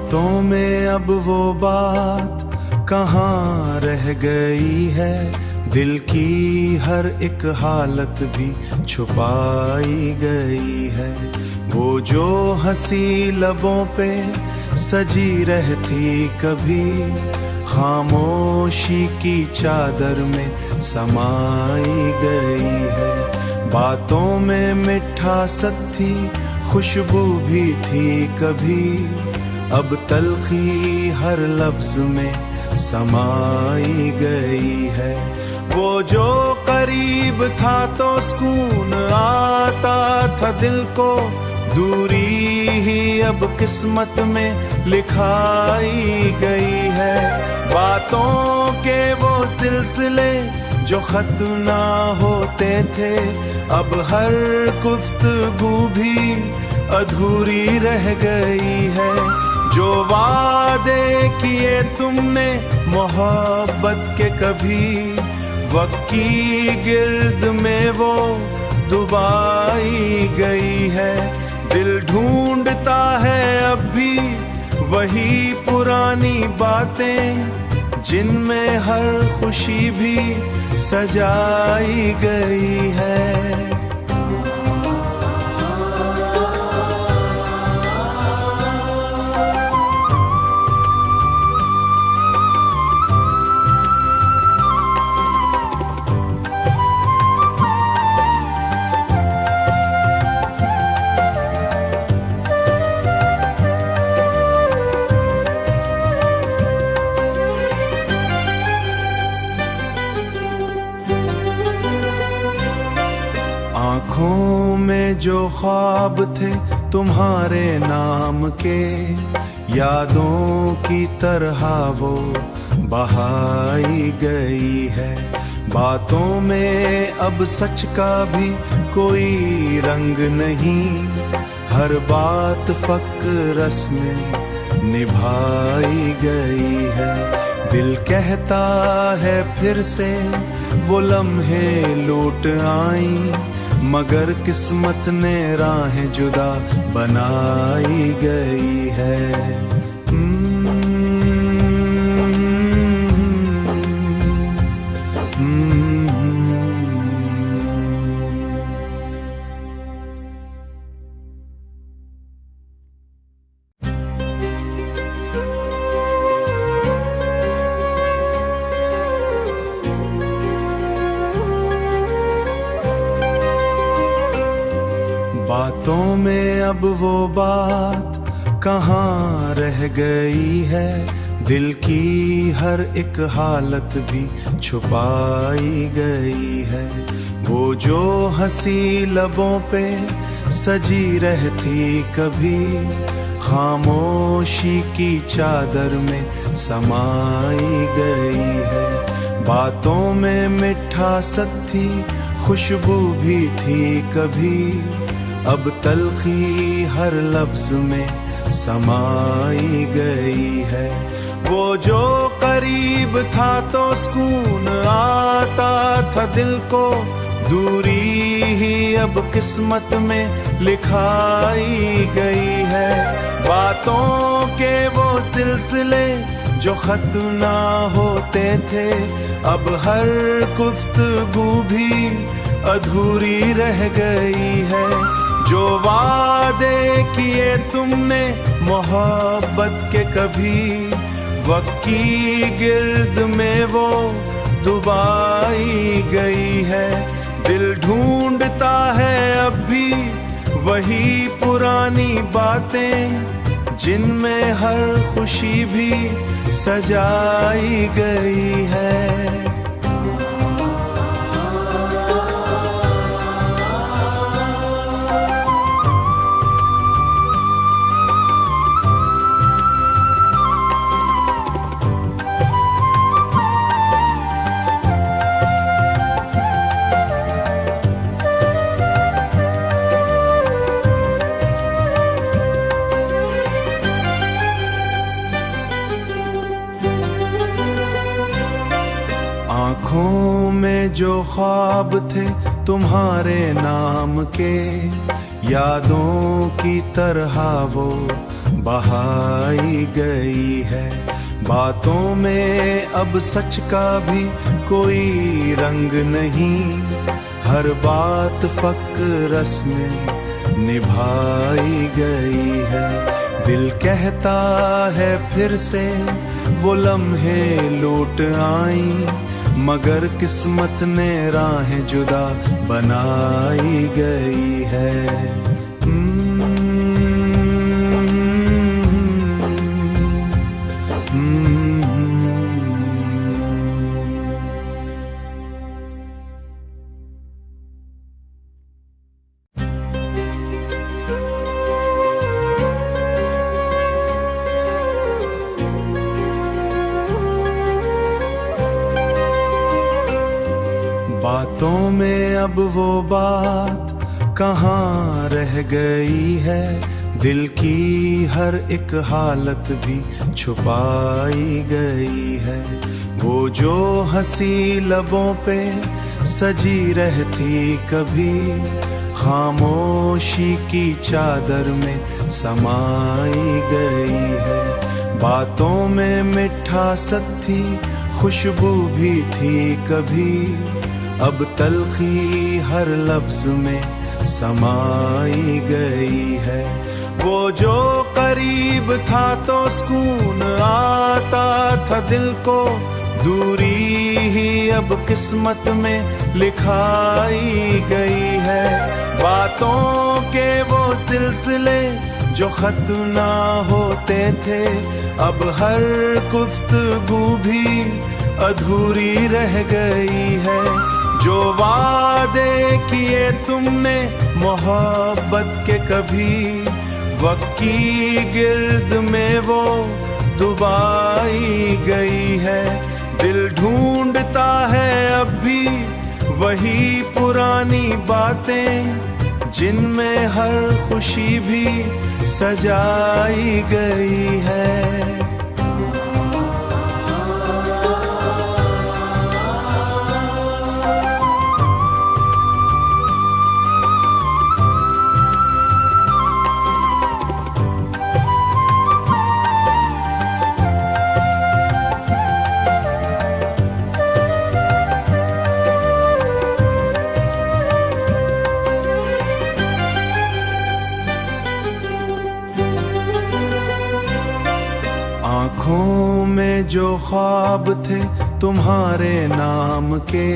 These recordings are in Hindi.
बातों में अब वो बात कहाँ रह गई है, दिल की हर एक हालत भी छुपाई गई है। वो जो हंसी लबों पे सजी रहती कभी, खामोशी की चादर में समाई गई है। बातों में मिठासत थी, खुशबू भी थी कभी, अब तलखी हर लफ्ज में समाई गई है। वो जो करीब था तो सुकून आता था दिल को, दूरी ही अब किस्मत में लिखाई गई है। बातों के वो सिलसिले जो खत ना होते थे, अब हर गुफ्तगू भी अधूरी रह गई है। जो वादे किए तुमने मोहब्बत के कभी, वक्त की गिर्द में वो डुबाई गई है। दिल ढूंढता है अब भी वही पुरानी बातें, जिनमें हर खुशी भी सजाई गई है। आँखों में जो ख्वाब थे तुम्हारे नाम के, यादों की तरह वो बहाई गई है। बातों में अब सच का भी कोई रंग नहीं, हर बात फक्र रस में निभाई गई है। दिल कहता है फिर से वो लम्हे लौट आई, मगर किस्मत ने राहें जुदा बनाई गई है। बातों में अब वो बात कहाँ रह गई है, दिल की हर एक हालत भी छुपाई गई है। वो जो हंसी लबों पे सजी रहती कभी, खामोशी की चादर में समाई गई है। बातों में मिठासत थी, खुशबू भी थी कभी, अब तलखी हर लफ्ज में समाई गई है। वो जो करीब था तो सुकून आता था दिल को, दूरी ही अब किस्मत में लिखाई गई है। बातों के वो सिलसिले जो खत ना होते थे, अब हर गुफ्तगू भी अधूरी रह गई है। जो वादे किए तुमने मोहब्बत के कभी, वक्त की गिर्द में वो डुबाई गई है। दिल ढूंढता है अब भी वही पुरानी बातें, जिनमें हर खुशी भी सजाई गई है। आँखों में जो ख्वाब थे तुम्हारे नाम के, यादों की तरह वो बहाई गई है। बातों में अब सच का भी कोई रंग नहीं, हर बात फक्र रस में निभाई गई है। दिल कहता है फिर से वो लम्हे लौट आई, मगर किस्मत ने राहें जुदा बनाई गई है। बातों में अब वो बात कहाँ रह गई है, दिल की हर एक हालत भी छुपाई गई है। वो जो हंसी लबों पे सजी रहती कभी, खामोशी की चादर में समाई गई है। बातों में मिठासत थी, खुशबू भी थी कभी, अब तलखी हर लफ्ज में समाई गई है। वो जो करीब था तो सुकून आता था दिल को, दूरी ही अब किस्मत में लिखाई गई है। बातों के वो सिलसिले जो खत्म ना होते थे, अब हर गुफ्तगू भी अधूरी रह गई है। जो वादे किए तुमने मोहब्बत के कभी, वक्त की गिर्द में वो डुबाई गई है। दिल ढूंढता है अब भी वही पुरानी बातें, जिनमें हर खुशी भी सजाई गई है। आँखों में जो ख्वाब थे तुम्हारे नाम के,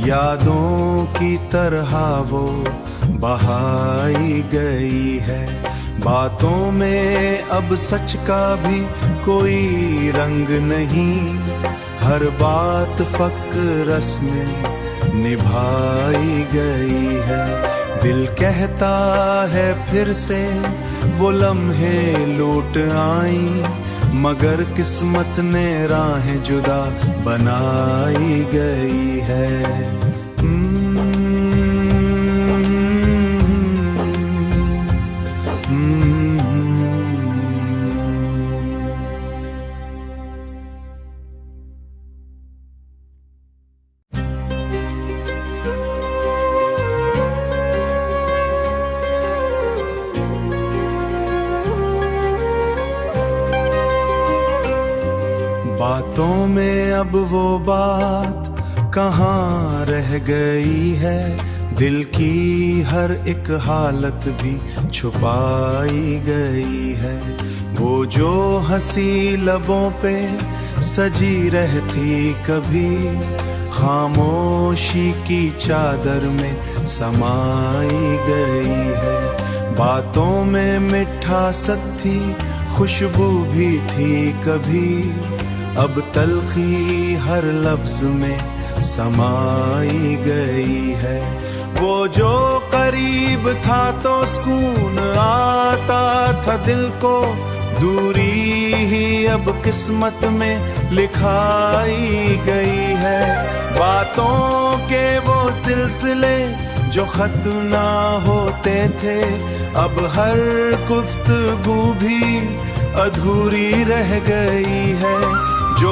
यादों की तरह वो बहाई गई है। बातों में अब सच का भी कोई रंग नहीं, हर बात फक्र रस में निभाई गई है। दिल कहता है फिर से वो लम्हे लौट आई, मगर किस्मत ने राहें जुदा बनाई गई है। बातों में अब वो बात कहाँ रह गई है, दिल की हर एक हालत भी छुपाई गई है। वो जो हंसी लबों पे सजी रहती कभी, खामोशी की चादर में समाई गई है। बातों में मिठासत थी, खुशबू भी थी कभी, अब तलखी हर लफ्ज में समाई गई है। वो जो करीब था तो सुकून आता था दिल को, दूरी ही अब किस्मत में लिखाई गई है। बातों के वो सिलसिले जो खत्म ना होते थे, अब हर गुफ्तगू भी अधूरी रह गई है। जो